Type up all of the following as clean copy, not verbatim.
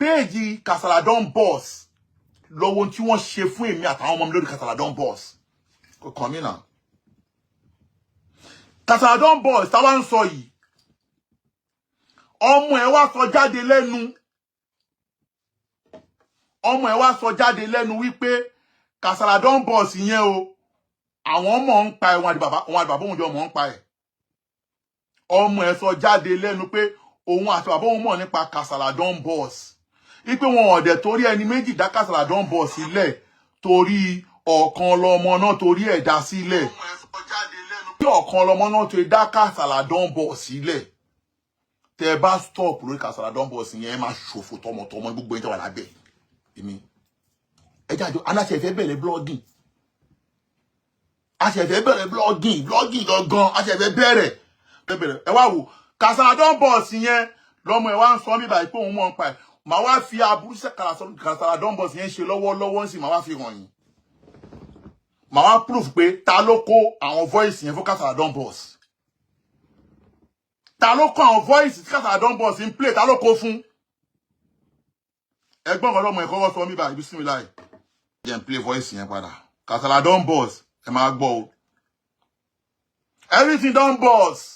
péèjì Kasala Don Boss lọ́wọ́ tí wọ́n ṣe fún èmi àtàwọn ọmọ mi lórí Kasala Don Boss kò kàn mí náà. Kasala Don Boss táwa ń sọ yìí ọmọ ẹ̀ wá sọ jáde lẹ́nu wípé Kasala Don Boss yẹn o àwọn ọmọ ń pa ẹ̀ wọn àti bàbá òun jọ mọ̀ ń pa ẹ̀. Ọmọ ẹ̀ sọ jáde lẹ́nu pé òun àti bàbá òun mọ̀ nípa Kasala Don Boss wípé wọn ọ̀dẹ̀ torí ẹni méjì dá Kasala Don Boss sílẹ̀ torí ọ̀kan lọmọ náà torí ẹ̀ dá sílẹ̀. Bí ọ̀kan lọmọ náà torí dá Kasala Don Boss sílẹ̀ tẹ́ bá stop lórí Kasala Don Boss yẹn ẹ máa ṣòfò tọmọtọmọ gbogbo ẹni tó wà lábẹ́ èmi. Ẹ jáde aláṣẹ ìfẹ́ bẹ̀rẹ̀ blogging. Aṣẹ̀fẹ́ bẹ̀rẹ̀ blogging gangan aṣẹ̀fẹ́ bẹ̀rẹ̀. Ẹ wá wò Kasala Don Boss yẹn lọ́mọ ẹ̀ wá ń sọ mí báyìí pé òun mọ̀ ń pa ẹ̀. Màá wá fi aburú sí Kasala Don Boss yẹn ṣe lọ́wọ́lọ́wọ́ sí màá wá fi hàn yín. Màá wá proof pé ta ló kó àwọn voice yẹn fún Kasala Don Boss. Ta ló kó àwọn voice tí Kasala Don Boss ń play ta ló kó fún. Ẹgbọ́n kan lọ́mọ ẹ̀ kọ́kọ́ sọ mí báyìí bismillah. Jẹ́ n play voice yẹn padà. Kasala Don Boss ẹ máa gbọ́ o. Everything Don Boss.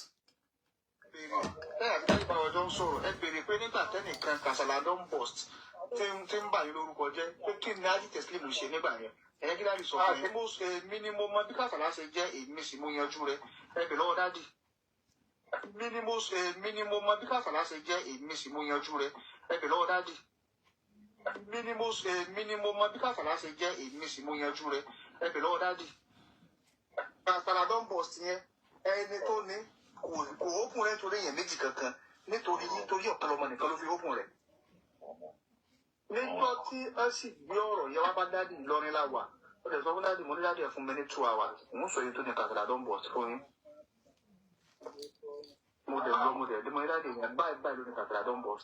Ẹ bèrè pé nígbà tẹ́nìkan Kasala Don Boss tí ń bà yín lórúkọ jẹ́ pé kí ni Haji Teslim ṣe nígbà yẹn ẹ̀yẹ́ kí dáàdì sọ fún èmi ni mo mọ bí Kasala ṣe jẹ́ èmi sì mo yanjú rẹ̀ ẹ bèrè lọ́wọ́ dáàdì èmi ni mo mọ bí Kasala ṣe jẹ́ èmi sì mo yanjú rẹ̀ ẹ bèrè lọ́wọ́ dáàdì èmi ni mo mọ bí Kasala ṣe jẹ́ èmi sì mo yanjú rẹ̀ ẹ bèrè lọ́wọ́ dáàdì Kasala Don Boss yẹn ẹni tó ní kò ókun rẹ̀ nítorí èèyàn méjì kankan nítorí ọ̀kan lọmọ nìkan ló fi ókun rẹ̀. Níjọ́ tí ẹ sì gbé ọ̀rọ̀ yẹn wá bá dáàdì Ìlọrin láwà ó lè sọ fún dáàdì mo ní dáàdì ẹ̀ fún mi ní 2 hours òun sọ èyí tó ní Kasala Don Boss fún yín. Mo ní dáàdì yẹn báyìí ló ní Kasala Don Boss.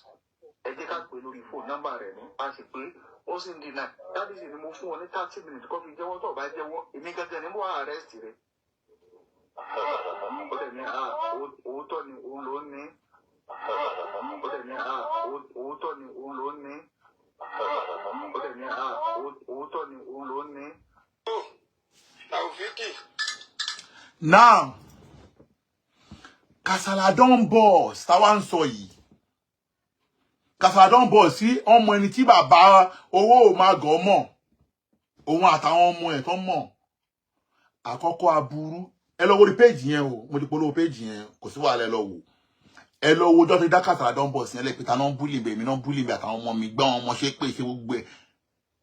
Ẹ jẹ́ ká pè lórí fóònù nọ́mbà rẹ̀ ní a sì pé ó sì ń dínà dáàdì sì ni mo fún wọn ní 30 minutes kó fi jẹ́wọ́ tó bá jẹ́wọ́ èmi gẹ́gẹ́ ni mo wá arrest rẹ̀. Ó dẹ̀ ní òótọ́ ni òun ló ní. Ó dẹ̀ ní òótọ́ ni òun ló ní. Ó dẹ̀ ní òótọ́ ni òun ló ní. Now, Kasala Don Boss táwa ń sọ yìí. Kasala Don Boss sí ọmọ ẹni tí bàbá owó ò máa gọ̀ mọ̀. Òun àtàwọn ọmọ ẹ̀ tó mọ̀. Àkọ́kọ́ aburú. Ẹ lọ wo rí page yẹn o. Mo ti polówó page yẹn kò sí wàhálà ẹ lọ wò. Ẹ lọ wo jọ́ tó dá Kasala Don Boss yẹn lẹ́pẹ̀ta náà ń búlì bẹ̀ mí náà ń búlì bẹ̀ àtàwọn ọmọ mi gbá wọn ọmọ ṣe pé ṣe gbogbo ẹ̀.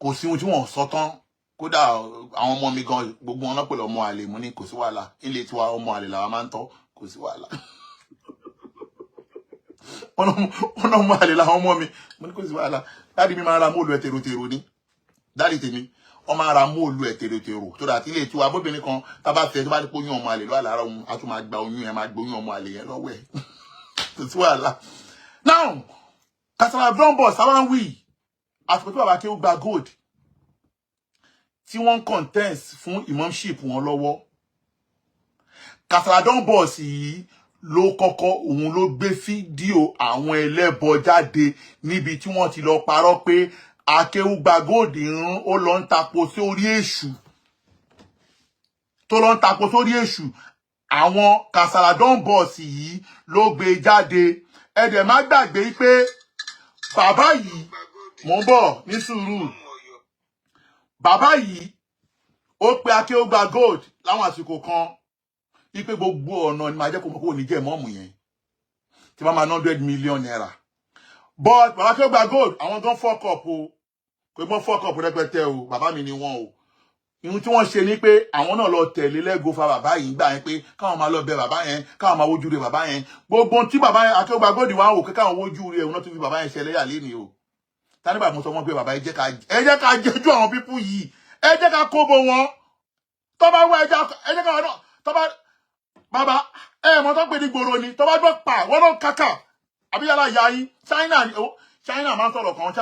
Kò sí ohun tí wọ́n sọ tán. Kódà àwọn ọmọ mi gan gbogbo wọn náà pẹ̀lú ọmọ àlè mo ní kò sí wàhálà. Ilé tiwa ọmọ àlè làwa máa ń tọ́ kò sí wàhálà. Wọ́n náà ọmọ àlè làwọn ọmọ mi mo ní kò sí wàhálà. Dáàdì mi máa ra móòlù ẹ̀ tèrò ní. Dáàdì tèmi wọ́n máa ra móòlù ẹ̀ tèrò tó dà tí ilé tiwa bóbìnrin kan tá bá fẹ́ tó bá ní pé oyún ọmọ àlè lọ́wọ́ àlàárọ̀ òun á tún máa gba oyún ẹ̀ máa gbóyún ọmọ àlè yẹn lọ́wọ́ ẹ̀. Kò sí wàhálà. Now, Kasala Don Boss sáwọn wí àsìkò tí bàbá Akéwù gba gold tí wọ́n contest fún imamship wọn lọ́wọ́. Kasala Don Boss yìí ló kọ́kọ́ òun ló gbé fídíò àwọn ẹlẹ́bọ jáde níbi tí wọ́n ti lọ parọ́ pé Akéwù gba gold run ó lọ ń tapo sórí èṣù. Tó lọ ń tapo sórí èṣù. Àwọn Kasala Don Boss yìí ló gbé jáde. Ẹ dẹ̀ má gbàgbé pé bàbá yìí mo ń bọ̀ ní sùúrù. Bàbá yìí ó pe Akéwù gba gold láwọn àsìkò kan ipe gbogbo ọ̀nà ni máa jẹ́ kó mọ̀ kó ní jẹ́ mọ́mù yẹn. Tí máa 100 million naira. But bàbá Akéwù gba gold àwọn gan fuck up o. Kò mọ́ fuck up rẹpẹtẹ o. Bàbá mi ni wọ́n o. Ihun tí wọ́n ṣe ni pé àwọn náà lọ tẹ̀lé lẹ́gò fa bàbá yìí gbà yẹn pé káwọn máa lọ bẹ bàbá yẹn káwọn máa wojú rẹ̀ bàbá yẹn gbogbo tí bàbá yẹn Akéwù gba gold wá wò pé káwọn wojú rẹ̀ òun náà tún fi bàbá yẹn ṣẹlẹ̀ yà lẹ́ni o. Tani bàbá mo sọ wọ́n pé bàbá ẹ jẹ́ ká jẹ́jú àwọn pípù yìí ẹ jẹ́ ká kóbo wọn tó bá wọ ẹ jẹ́ ká wọn náà tó bá bàbá ẹ mọ̀ tó pé ní gbòòrò ni tó bá gbọ́ pa wọ́n náà kàkà àbí yàrá ìyá yín China máa ń sọ̀rọ̀ kan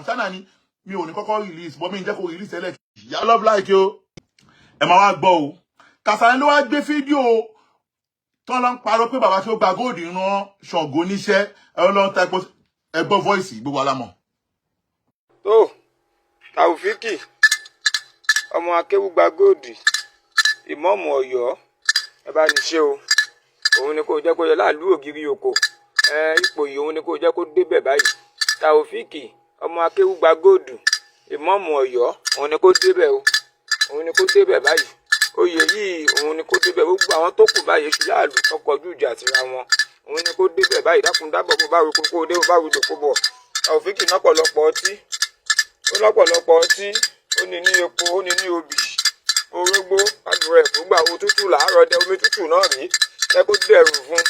China ni mi ò ní kọ́kọ́ release bọ́ mi ń jẹ́ kó release ẹlẹ́kì ìyá love like o ẹ máa wá gbọ́ o Kasala ló wá gbé fídíò tó lọ ń parọ́ pé bàbá tí ó gba gold rán Ṣàngó níṣẹ́ ẹ lọ ń ta epo ẹgbọ́ voice gbogbo alámọ̀ tó Taofiki ọmọ akéwúgba góòdì ìmọ̀ọ́mù Ọ̀yọ́ ẹ bá ní ṣe o òun ni kò jẹ́ kó yẹ láàlú ògiri òkò ipò yìí òun ni kò jẹ́ kó débẹ̀ báyìí Taofiki ọmọ akéwúgba góòdì ìmọ̀ọ́mù Ọ̀yọ́ òun ni kò débẹ̀ o òun ni kò débẹ̀ báyìí oyè yìí òun ni kò débẹ̀ gbogbo àwọn tó kù báyìí ṣù láàlú tọkọjú ìjà tìra wọn òun ni kò débẹ̀ báyìí dákun dábọ̀ bó bá roko kó dé bó bá rojò kó bọ̀ Taofiki lọ́pọ̀lọpọ̀ ọtí ó ní ní epo ó ní ní obì orógbó àdúrà ẹ̀kú gbà owó tútù làárọ̀ dẹ omi tútù náà rí ẹ kó dẹrù fún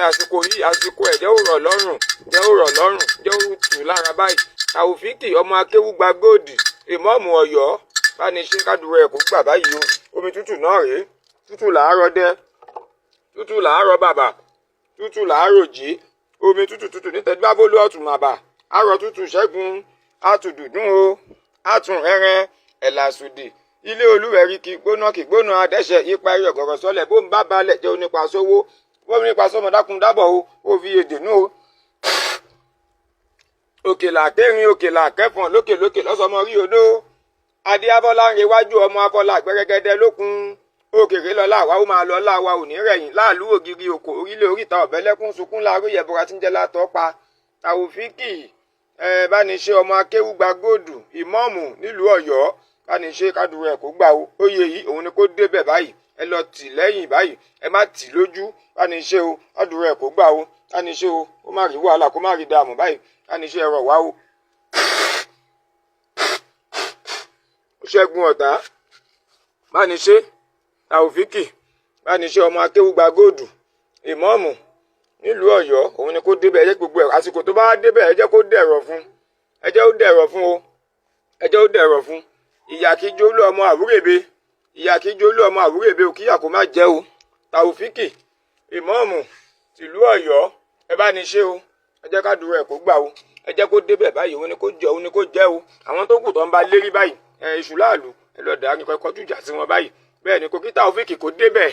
àsìkò yìí àsìkò ẹ̀ jẹ́ ó rọ̀ lọ́rùn jẹ́ ó tù lára báyìí Taofiki ọmọ akéwúgba góòdì ìmọ̀ọ́mù Ọ̀yọ́ bá ní ṣe kádùrà ẹ̀kú gbà báyìí o omi tútù náà rí tútù làárọ̀ dẹ tútù làárọ̀ bàbà tútù làárọ̀ jí omi tútù nítẹ̀dúbábólú ọ̀tún màbà àárọ̀ tútù ṣẹ́gun àtùdùdún o àtún rẹ́rẹ́ ẹ̀làsùdì ilé olúwẹ̀rí kì gbóná adẹ́sẹ̀ ipa ẹ̀rí ọ̀gọ̀rọ̀ sọ́lẹ̀ bó ń bá balẹ̀ jẹ́ onípa sówó bó ń nípa sọ́mọ dákun dábọ̀ o ó fi èdè nù o. òkèlà kẹrin òkèlà kẹfọ̀n lókè lọ́sọmọ rí odó adé abọ́lá ń rewájú ọmọ afọlá gbẹrẹgẹdẹ lókun òkèrè lọ́la àwa ó máa lọ láwa ò ní rẹ̀yìn láàlú ògiri òkò orílẹ̀ oríta ọ̀bẹ́lẹ́kún sunkún láàárọ̀ yẹ̀bọra tí ń jẹ́ látọ́ pa Taofiki bá ní ṣe ọmọ akéwúgba góòdù ìmọ̀ọ́mù nílùú Ọ̀yọ́ bá ní ṣe kádùrú ẹ̀ kó gbà ó oyè yìí òun ni kó débẹ̀ báyìí ẹ lọ tì lẹ́yìn báyìí ẹ má tì lójú bá ní ṣe o kádùrú ẹ̀ kó gbà ó bá ní ṣe o kó má rí wàhálà kó má rí dààmú báyìí bá ní ṣe ẹ̀rọ wá o. Ṣẹ́gun Ọ̀tá bá ní ṣe Taofiki bá ní ṣe ọmọ akéwúgba góòdù ìmọ̀ọ́mù nílùú Ọ̀yọ́ òun ni kó débẹ̀ ẹ jẹ́ gbogbo ẹ̀ àsìkò tó bá débẹ̀ ẹ jẹ́ kó dẹ̀rọ̀ fún ẹ jẹ́ ó dẹ̀rọ̀ fún o ẹ jẹ́ ó dẹ̀rọ̀ fún ìyà kí jólú ọmọ àwúrèbe òkìyà kó má jẹ́ o Taofiki ìmọ̀ọ́mù tìlú Ọ̀yọ́ ẹ bá ní ṣe o ẹ jẹ́ ká dúró ẹ̀ kó gbà o ẹ jẹ́ kó débẹ̀ báyìí òun ni kó jẹ́ òun ni kó jẹ́ o àwọn tó kù tó ń bá lérí báyìí iṣu láàlú ẹ lọ́ọ́ dàá ní kọjú ìjà sí wọn báyìí bẹ́ẹ̀ ni kò kí Taofiki kó débẹ̀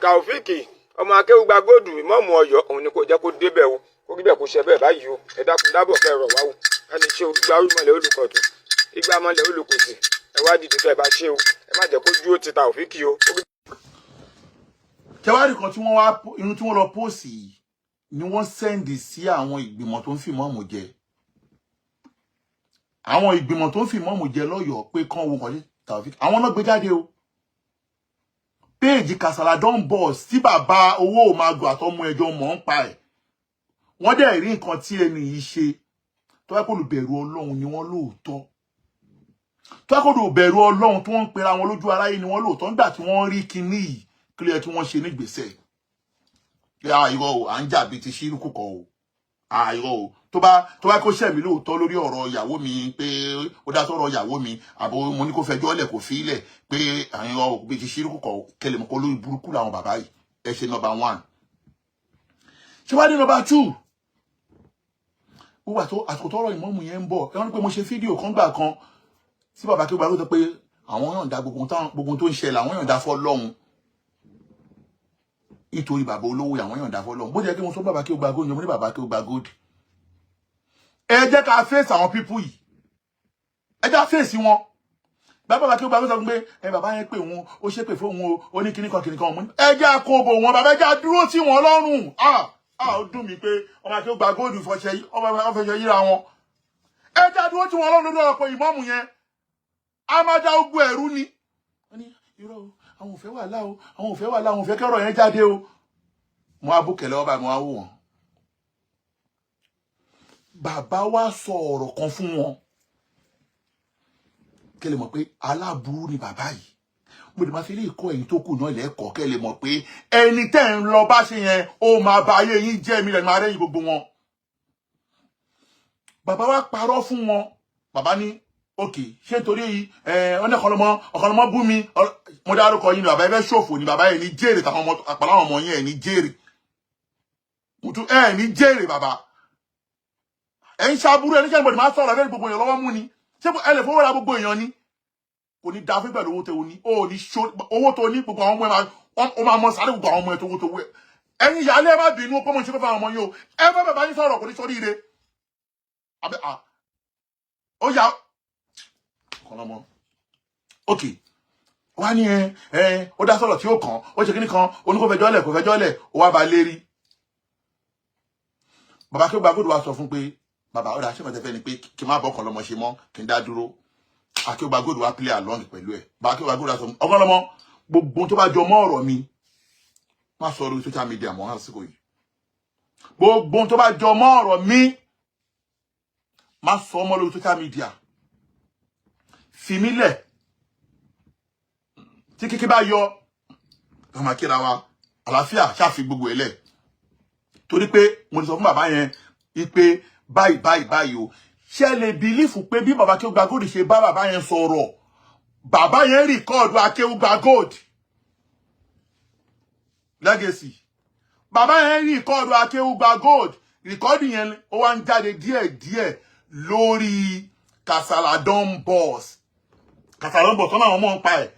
Taofiki ọmọ akéwúgba góòdù ìmọ̀ọ́mù Ọ̀yọ́ òun ni kò jẹ́ kó débẹ̀ o kó rí bẹ́ẹ̀ kó ṣe bẹ́ẹ̀ báyìí o ẹ dákun dábọ̀ kẹ́ ẹ̀rọ wá o ẹni ṣe o igba arúmọlẹ̀ olùkọ̀tún igba mọ́lẹ̀ olùkòsì ẹ wá dìde kẹ́ ẹ bá ṣe o ẹ má jẹ́ kó dúró ti Taofiki o. tẹwárí kan tí wọ́n lọ póòsì yìí ni wọ́n sẹ́ndì sí àwọn ìgbìmọ̀ tó ń fi mọ́ọ̀mù jẹ àwọn ìgbìmọ̀ tó ń fi mọ́ọ̀mù jẹ lọ́yọ̀ọ́ pé kán wo kàn sí Taofiki àwọn náà gbé jáde o péèjì Kasala Don Boss tí bàbá owó òmàgò àtọmọ ẹjọ mọ̀ ń pa ẹ̀ wọ́n dẹ̀ rí nǹkan tí ẹni yìí ṣe tó wá kó olùbẹ̀rù Ọlọ́run ni wọ́n lóòótọ́ tó wá kó olùbẹ̀rù Ọlọ́run tí wọ́n ń pera wọn lójú aráyé ni wọ́n lóòótọ́ nígbà tí wọ́n rí kinní yìí kí ló yẹ kí wọ́n ṣe nígbésẹ̀ irọ́ o à ń jà bíi ti ṣírùkù kọ́ o irọ́ o tó bá kó ṣẹ̀mí lóòótọ́ lórí ọ̀rọ̀ ìyàwó mi pé ó dá sọ̀rọ̀ ìyàwó mi àbò mo ní kó fẹjọ́ lẹ̀ kó fi ilẹ̀ pé irọ́ bíi ti ṣírùkù kọ́ kẹlẹ̀ mọ́ kó lórí burúkú làwọn bàbá yìí ẹ ṣe number 1 ṣé wá dé number 2 wà tó àsìkò tọ́rọ̀ ìmọ̀ọ́mù yẹn ń bọ̀ ẹ wọ́n ní pé mo ṣe fídíò kan gbà kan tí bàbá kí ó gbà ló sọ pé àwọn yọ̀ǹda gbogbo tó ń ṣẹlẹ̀ àwọn yọ̀ǹda fọ́lọ́run nítorí bàbá olówó àwọn yọ̀ǹda fọ́lọ́run bó jẹ́ kí mo sọ bàbá kí ó gba gold mo ní bàbá kí ó gba gold ẹ jẹ́ ká fèsì àwọn pípú yìí ẹ jẹ́ fèsì wọn bàbá kí ó gba gold pé bàbá yẹn pé òun ó ṣépè fún òun ó ní kíníkan ọmọ ẹ jẹ́ àkóbò wọn bàbá ẹ jẹ́ àdúró tí wọn lọ́rùn ó dùn mí pé ọmọ àti ó gba góòdù fọṣẹ yíra wọn ẹ jẹ́ àdúró tí wọn lọ́rùn lọ́rọ̀ pé ìmọ̀ọ́mù yẹn a máa dá ogun ẹ̀rú ni wọ́n ní irọ́ o àwọn òfẹ́ wà láò àwọn òfẹ́ kẹ́rọ̀ yẹn jáde o mo á bókẹ̀ lọ́wọ́ báyìí mo á wò wọ́n bàbá wa sọ ọ̀rọ̀ kan fún wọn kẹ́ lè mọ̀ pé aláburú ni bàbá yìí mo lè máa fi lè kọ́ ẹ̀yin tó kù náà lẹ́kọ̀ọ́ kẹ́ lè mọ̀ pé ẹni tẹ́ ń lọ bá ṣe yẹn ó máa ba ayé yín jẹ́ mi lẹ́nu máa rẹ́yìn gbogbo wọn bàbá wa parọ́ fún wọn bàbá ní òkè ṣé nítorí ọ̀nà ọ̀kọ̀lọmọ bú mi mo dárúkọ yín ni bàbá ẹgbẹ́ ṣòfò ni bàbá ẹ̀ ní jèrè tàwọn ọmọ àpàláwọn ọmọ yín ẹ̀ ní jèrè ẹ̀ ní jèrè bàbá ẹ̀ ń ṣàbúrú ẹ̀ ní kẹ́ni bọ̀dì máa sọ̀rọ̀ lórí gbogbo èèyàn lọ́wọ́ mú ni ṣé ẹ lè fowó ra gbogbo èèyàn ni kò ní da fún pẹ̀lú owó tó ní ó ní owó tó ní gbogbo àwọn ọmọ ẹ̀ máa mọ sáré gbogbo àwọn ọmọ ẹ̀ tó ẹ̀ ẹ̀yin ìyáálé ẹ má bínú pé mo ṣe fẹ́ fún àwọn ọmọ yín o ẹ fẹ́ bàbá yín sọ̀rọ̀ kò ní sórí ire ó yá ọ̀kọ́lọ́mọ ok wá ní ó dá sọ̀rọ̀ tí ó kàn ó ṣe kíní kan oníkó fẹjọ́ lẹ̀ ó wá ba lérí bàbá kí ó gba góòdù wa sọ fún pé bàbá ọ̀dà ṣé mọ̀tẹ́fẹ́ ni pé kí n má bọ́ ọ̀kọ́lọ́mọ ṣe mọ́ kí n dá dúró àkí ó gba góòdù wa play along pẹ̀lú ẹ̀ bàbá kí ó gba góòdù wa sọ fún ọ̀kọ́lọ́mọ gbogbo tó bá jọ mọ́ ọ̀rọ̀ mi má sọ orí social media mọ́ àsìkò yìí gbogbo tó bá jọ mọ́ ọ̀rọ̀ mi má sọ mọ́ lórí social media fi mí lẹ̀ tí kíkí bá yọ ọmọ kíra wa àlàáfíà ṣáfi gbogbo ẹ̀ lẹ̀ torí pé mo ti sọ fún bàbá yẹn wípé báyìí o ṣé lè bìlífù pé bí bàbá Akéwùgbà Gold ṣe bá bàbá yẹn sọ̀rọ̀ bàbá yẹn rìkọ́ọ̀dù Akéwùgbà Gold legacy bàbá yẹn rìkọ́ọ̀dù Akéwùgbà Gold rìkọ́ọ̀dù yẹn ó wá ń jáde díẹ̀díẹ̀ lórí Kasala Don Boss tọ́nà àwọn ọmọ ń pa ẹ̀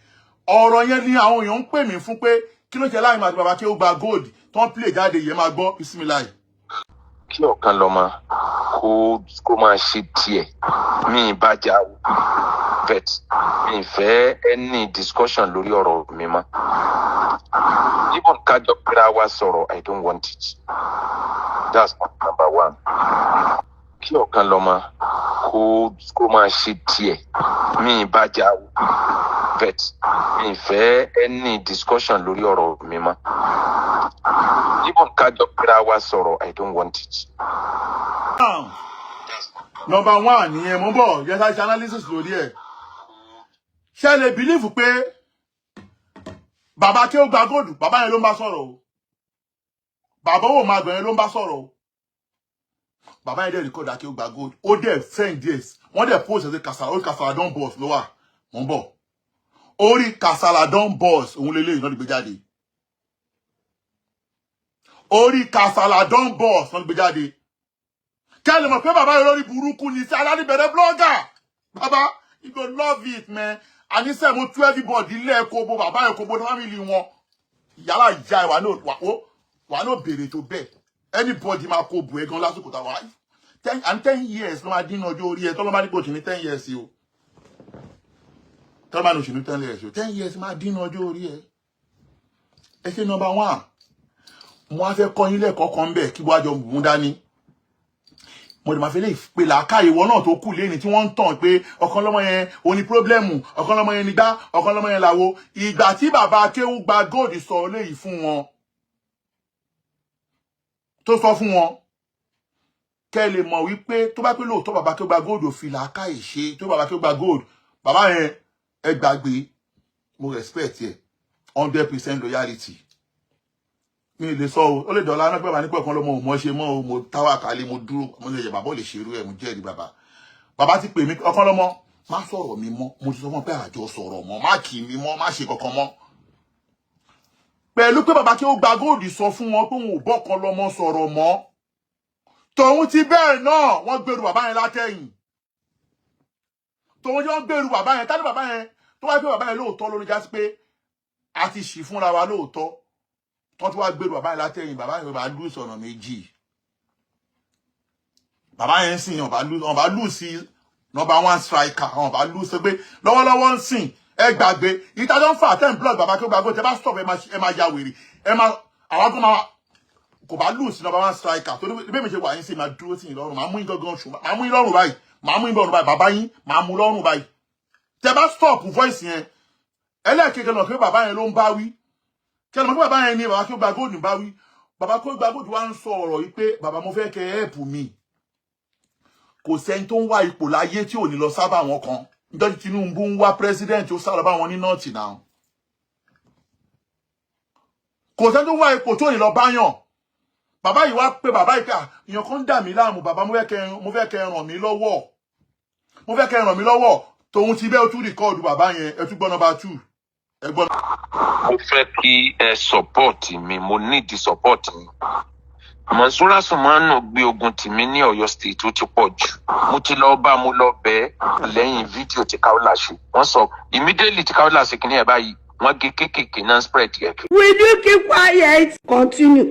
ọ̀rọ̀ yẹn ni àwọn èèyàn ń pè mí fún pé kí ló jẹ́ láì máa ti bàbá Akéwùgbà Gold tó ń play jáde yẹn máa gbọ́ bismillah. kí ọ̀kan lọ́mọ kó máa ṣe tiẹ̀ mi bá jà o vet mi fẹ́ any discussion lórí ọ̀rọ̀ mi mọ́ even kájọ pera wa sọ̀rọ̀ I don't want it that's number one. kí ọ̀kan lọ́mọ kó máa ṣe tiẹ̀ mi bá jà o vet mi fẹ́ any discussion lórí ọ̀rọ̀ mi mọ́ even kájọ pera wa sọ̀rọ̀ I don't want it. Number one nìyẹn mo bọ̀ yẹn ṣe analysis lórí ẹ̀ ṣé lè believe pé bàbá Akéwùgbà Gold bàbá yẹn ló ń bá sọ̀rọ̀ o bàbá wo máa gbẹ̀yẹn ló ń bá sọ̀rọ̀ o bàbá yẹn dẹ̀ record Akéwùgbà Gold ó dẹ̀ send this wọ́n dẹ̀ post ẹ̀sẹ̀ Kasala Don Boss ló wà mo ń bọ̀ orí Kasala Don Boss òun lélẹ́yìn náà ló gbé jáde orí Kasala Don Boss náà ló gbé jáde kẹ́lẹ̀ mọ̀ pé bàbá yẹn lórí burúkú ni sí alálìbẹ̀rẹ̀ blogger bàbá you go love it man àníṣe mo tú everybody ilé ẹ̀kọ́ bo bàbá ẹ̀kọ́ bo family wọn yàrá ìjà ìwà náà béèrè tó bẹ́ẹ̀ anybody máa kó bu ẹ̀gan lásìkò táwa and 10 years ló máa dín ọjọ́ orí ẹ̀ tọ́lọ́ máa dípò ní 10 years o tọ́lọ́ máa ní òṣèlú 10 years o 10 years máa dín ọjọ́ orí ẹ̀ ẹ ṣe number one mo á fẹ́ kọ́ yín lẹ́kọ̀ọ́ kan bẹ́ẹ̀ kí wọ́n á jọ mú dání mo lè máa fi lè pe làákàyè ìwọ náà tó kù lẹ́ni tí wọ́n ń tàn pé ọ̀kan lọ́mọ yẹn ò ní pírọ́blẹ́mù ọ̀kan lọ́mọ yẹn nígbà ọ̀kan lọ́mọ yẹn làwo ìgbà tí bàbá Akéwùgbà Gold sọ léyìí fún wọn tó sọ fún wọn kẹ́ lè mọ̀ wípé tó bá pé lóòótọ́ bàbá Akéwùgbà Gold ò fi làákàyè ṣe tó bàbá Akéwùgbà Gold bàbá yẹn ẹ gbàgbé mo respect ẹ 100% loyalty mi lè sọ o ó lè dọ̀la náà pé bàbá nípa ọ̀kan lọ́mọ ò mọ̀ ṣe mọ́ o mo táwà kálé mo dúró mo lè yẹ bàbá ò lè ṣerú ẹ̀ mo jẹ́rìí bàbá ti pè mí ọ̀kan lọ́mọ má sọ̀rọ̀ mi mọ́ mo ti sọ fún pé àjọ sọ̀rọ̀ mọ́ má kì mí mọ́ má ṣe kankan mọ́ pẹ̀lú pé bàbá Akéwùgbà Gold sọ fún wọn pé wọn ò bọ́kan lọ́mọ sọ̀rọ̀ mọ́ tòun ti bẹ́ẹ̀ náà wọ́n gbèrú bàbá yẹn látẹ̀yìn tòun jẹ́ wọ́n gbèrú bàbá yẹn tání bàbá yẹn tó wáyé pé bàbá yẹn lóòótọ́ lórí jásí pé a ti ṣì fúnra wa lóòótọ́ wọ́n ti wá gbèrú bàbá yẹn látẹ̀yìn bàbá yẹn bá lù sọ̀nà méjì bàbá yẹn sìn ọba lù sí number one striker ọba lù sí pé lọ́wọ́lọ́wọ́ ń sìn ẹ gbàgbé ìtajọ́ ń fà ten blog bàbá Akéwùgbà Gold tẹ bá stop ẹ máa ya wèrè ẹ máa àwọn tó máa kò bá lù sí number one striker tó bí mi ṣe wà yín sí máa dúró sí ìlọrùn máa mú yín gangan ṣùgbọ́n máa mú yín lọ́rùn báyìí máa mú yín lọ́rùn báyìí bàbá yín máa mú lọ́rùn báyìí tẹ bá stop voice yẹn ẹlẹ́ẹ̀kejì náà pé bàbá yẹn ló ń bá wí kẹlẹ̀ mọ̀ pé bàbá yẹn ni bàbá Akéwùgbà Gold ń bá wí bàbá Akéwùgbà Gold wá ń sọ ọ̀rọ̀ yìí pé bàbá mo fẹ́ kẹ́ help mi kò sẹ́ni tó ń wá ipò láyé tí ò ní lọ sábà wọn kan nítorí Tinubu ń wá president ó sá lọ bá wọn ní north náà kò sẹ́ni tó ń wá ipò tí ò ní lọ báyàn bàbá yìí wá pé bàbá yìí ká èèyàn kan ń dà mí láàmú bàbá mo fẹ́ kẹ́ ràn mí lọ́wọ́ tòun ti bẹ́ẹ̀ ó tún rìkọ́ọ̀dù bàbá yẹn ẹ tún gbọ́ number 2 ẹ gbọ́. mo fẹ́ kí ẹ support mi mo need the support mi. Mọ̀nsúrà Sùmánù gbé ogun tìmí ní Ọ̀yọ́ state ó ti pọ̀ jù. Mo ti lọ bá mo lọ bẹ́ẹ̀ lẹ́yìn fídíò tí Kaola ṣe. Wọ́n sọ immediately tí Kaola ṣe kìíní ẹ̀ báyìí wọ́n gé kéékèèké náà spread yẹ kí. Will you keep quiet? Continue.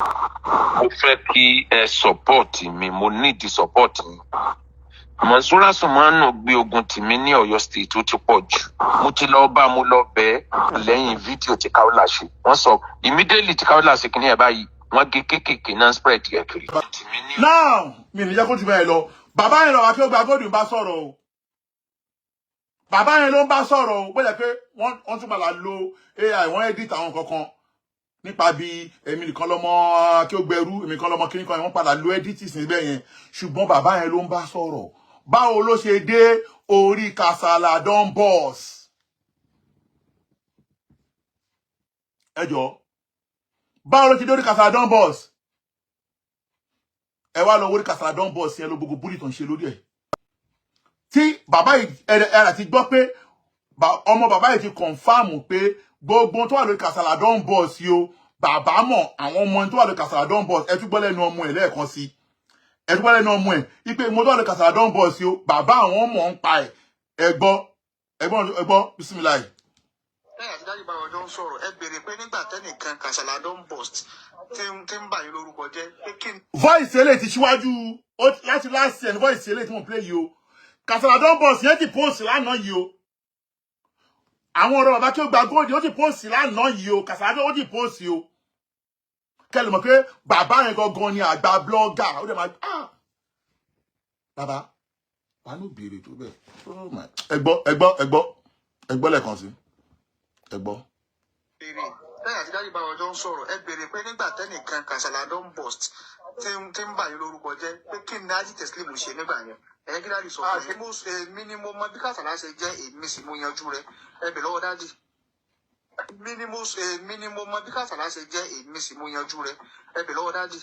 Mo fẹ́ kí ẹ support mi mo need the support mi. Monsura Sumano gbé ogun tìmí ní Ọ̀yọ́ state ó ti pọ̀ jù. Mo ti lọ bá mo lọ bẹ̀ lẹ́yìn fídíò tí Kaola ṣe. Wọ́n sọ immediately tí Kaola ṣe kíní ẹ̀ báyìí wọ́n gé kékèké náà spread yẹ kiri. Now mi ní jẹ́ kó ti bẹ́ẹ̀ lọ bàbá yẹn lọ wá kí ó gba góòdù ń bá sọ̀rọ̀ o bàbá yẹn ló ń bá sọ̀rọ̀ o bóyá pé wọ́n tún padà lo AI wọ́n edit àwọn kankan nípa bí èmi nìkan lọ́mọ kí ó gbẹrú èmi nìkan lọ́mọ kíní kan wọ́n padà lo edit síbẹ̀ yẹn ṣùgbọ́n bàbá yẹn ló ń bá sọ̀rọ̀ báwo ló ṣe dé orí Kasala Don Boss ẹ jọ̀ọ́ báwo ló ṣe dé orí Kasala Don Boss ẹ wá lọ orí Kasala Don Boss yẹn ló gbogbo búrì tó ń ṣe lórí ẹ̀ tí bàbá yìí ẹ̀rà ti gbọ́ pé ọmọ bàbá yìí ti kọ̀nfàmù pé gbogbo tó wà lórí Kasala Don Boss yìí o bàbá mọ̀ àwọn ọmọ tó wà lórí Kasala Don Boss ẹ tún gbọ́ lẹ́nu ọmọ ẹ̀ lẹ́ẹ̀kan sí ẹ tún gbọ́ lẹ́nu ọmọ ẹ̀ ipe mo tó wà lórí Kasala Don Boss yìí o bàbá àwọn mọ̀ ń pa ẹ̀ ẹgbọ́ bisimilayi. lẹ́yìn àti dájú bá ọjọ́ ń sọ̀rọ̀ ẹ béèrè pé nígbà tẹ́nìkan Kasala Don Boss tí ń bà yín lórúkọ jẹ́ pé kí ni. voice eléyìí ti ṣíwájú láti last year voice eléyìí tí mo play yìí o Kasala Don Boss yẹn ti post lánàá yìí o àwọn ọ̀rọ̀ bàbá kí ó gba góòdì ó ti post lánàá yìí o Kasala Don ó ti post yìí o kẹlẹ̀ mọ̀ pé bàbá yẹn gangan ni àgbà blogger ó dẹ̀ máa bàbá wà ní òbèrè tó bẹ́ẹ̀ ẹgbọ́ lẹ́ẹ̀kan sí ẹgbọ́. lẹ́yìn àti dájú bá ọjọ́ ń sọ̀rọ̀ ẹ béèrè pé nígbà tẹ́nìkan Kasala Don Boss tí ń bà yín lórúkọ jẹ́ pé kí ni Aji Teslim ṣe nígbà yẹn ẹ̀yẹ́ kí dájú sọ fún mi ni mo mọ bí Kasala ṣe jẹ́ èmi sì mo yanjú rẹ ẹ bẹ̀ lọ́wọ́ dájú mi ni mo mọ bí Kasala ṣe jẹ́ èmi sì mo yanjú rẹ ẹ bẹ̀ lọ́wọ́ dájú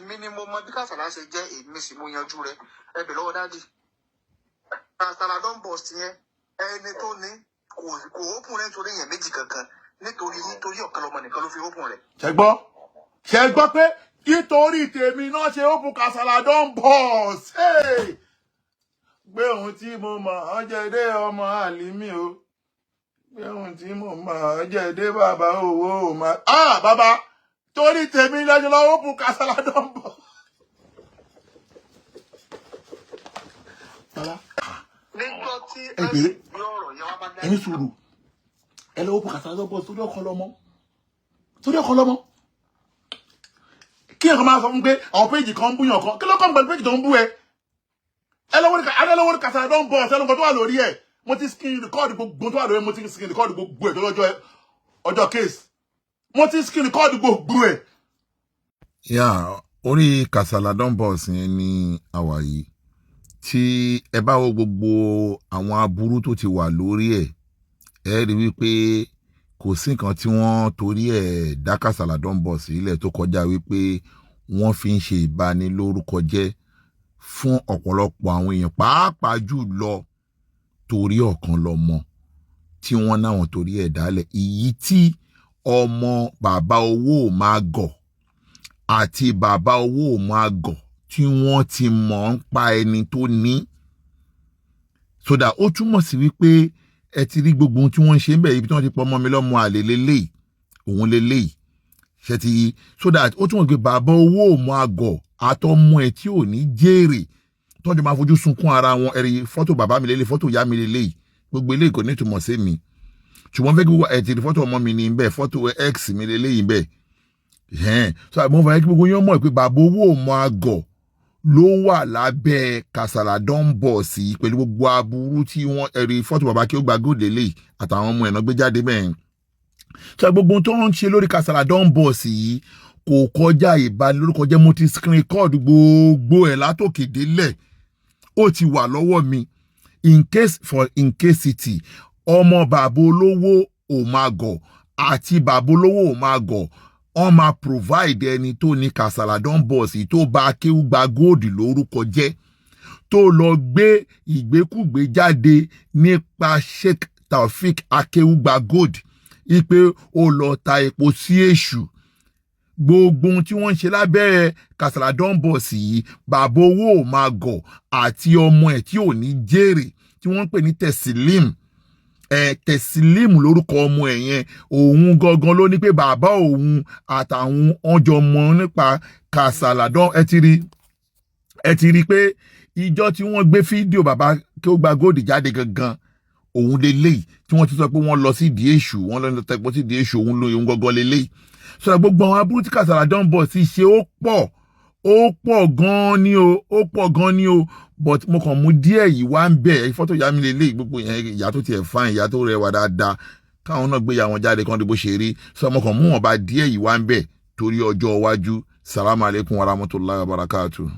mi ni mo mọ bí Kasala ṣe jẹ́ èmi sì mo yanjú rẹ ẹ bẹ̀ lọ́wọ́ dájú Kasala Don Boss yẹn ẹni tó ní kò ópùn rẹ nítorí èèyàn méjì kankan nítorí ọ̀kan lọmọ nìkan ló fi ópùn rẹ. ṣe gbọ́ pé nítorí tèmi náà ṣe ópùn Kasala Don Boss gbé ohun tí mo mọ̀ ọ́ jẹ́ dé ọmọ àlímí o gbé ohun tí mo mọ̀ ọ́ jẹ́ dé bàbá owó ma bàbá torí tèmi lọ́jọ́ lọ́wọ́ ópùn Kasala Don Boss. nígbà tí ẹ sì gbé ọ̀rọ̀ yẹn wá bá dá. ẹni sùúrù ẹ lọ́wọ́ ópùn Kasala Don Boss torí ọkàn lọ́mọ kí ẹ̀kọ́ máa sọ fún pé àwọn péjì kan ń búyàn kan kí ló kàn pẹ̀lú péjì tó ń bú ẹ lọ́wọ́ Kasala Don Boss ẹnu kan tó wà lórí ẹ̀ mo ti screen record gbogbo tó wà lórí ẹ̀ mo ti screen record gbogbo ẹ̀ tó lọ́jọ́ ọjọ́ case mo ti screen record gbogbo ẹ̀. orí Kasala Don Boss yẹn ní àwà yìí tí ẹ bá wo gbogbo àwọn aburú tó ti wà lórí ẹ̀ ẹ rí wípé kò sí nǹkan tí wọ́n torí ẹ̀ dá Kasala Don Boss ilẹ̀ tó kọjá wípé wọ́n fi ń ṣe ìbanilórúkọ jẹ́ fún ọ̀pọ̀lọpọ̀ àwọn èèyàn pàápàá jù lọ torí ọ̀kan lọ́mọ tí wọ́n náwọn torí ẹ̀ dálẹ̀ èyí tí ọmọ bàbá owó máa gọ̀ àti bàbá owó máa gọ̀ tí wọ́n ti mọ̀ ń pa ẹni tó ní sódà ó túmọ̀ sí wípé ẹ ti rí gbogbo ohun tí wọ́n ń ṣe ń bẹ̀ ibi tí wọ́n ti pọ̀ ọmọ mi lọ́mọ àlè lélẹ́yìí òun lélẹ́yìí ṣe ti yí so that ó túmọ̀ pé bàbá owó òmò àgọ̀ àtọmọ ẹ̀ tí ò ní jèrè tọ́jú máa fojú sunkún ara wọn ẹ̀rí fọ́tò bàbá mi lélẹ̀ fọ́tò ìyá mi lélẹ́yìí gbogbo eléyìí kò ní ìtumọ̀ sí mi ṣùgbọ́n fẹ́ kí gbogbo ẹ̀ ti rí fọ́tò ọmọ mi ní bẹ́ẹ̀ fọ́tò x mi lélẹ́yìí bẹ́ẹ̀ so àbọ̀ fẹ́ kí gbogbo yẹn mọ̀ pé bàbá owó òmò àgọ̀ ló wà lábẹ́ Kasala Don Boss yìí pẹ̀lú gbogbo aburú tí wọ́n ẹ̀rí fọ́tò bàbá kí ó gba góòdù lélẹ́yìí àtàwọn ọmọ ẹ̀ náà gbé jáde bẹ́ẹ̀ so gbogbo tó ń ṣe lórí Kasala Don Boss yìí kò kọjá ìbanilórúkọ jẹ́ mo ti screen record gbogbo ẹ̀ látòkè délẹ̀ ó ti wà lọ́wọ́ mi in case ọmọ bàbá olówó òmàgọ̀ àti bàbá olówó òmàgọ̀ wọ́n máa provide ẹni tó ní Kasala Don Boss tó bá akéwú gba góòdù lórúkọ jẹ́ tó lọ gbé ìgbékúgbé jáde nípa Sheikh Taofeek akéwú gba góòdù ipe ó lọ ta epo sí èṣù gbogbo ohun tí wọ́n ń ṣe lábẹ́ Kasala Don Boss yìí bàbá owó òmàgọ̀ àti ọmọ ẹ̀ tí ò ní jèrè tí wọ́n ń pè ní Teslim lórúkọ ọmọ ẹ̀ yẹn òun gangan ló ní pé bàbá òun àtàwọn ọjọ́ mọ̀ nípa Kasala Don ẹ ti rí ẹ ti rí i pé ìjọ tí wọ́n gbé fídíò bàbá kí ó gba góòdì jáde gangan òun leléyìí tí wọ́n ti sọ pé wọ́n lọ sí ìdí èṣù wọ́n lọ tẹpọ sí ìdí èṣù òun lóyún gọgọ leléyìí sọ gbogbo àwọn aburú tí Kasala Don Boss ti ṣe ó pọ̀ gan ni o but mo kàn mú díẹ̀ yìí wá ń bẹ̀ fọ́tò ìyá mi leléyìí gbogbo yẹn ìyá tó tiẹ̀ fáìn ìyá tó rẹwà dáadáa káwọn náà gbé ìyá wọn jáde kan dé bó ṣe rí sọ mo kàn mú wọn bá díẹ̀ yìí wá ń bẹ̀ torí ọjọ́ iwájú. Salamu alaikum warahmatullahi wabarakatuh.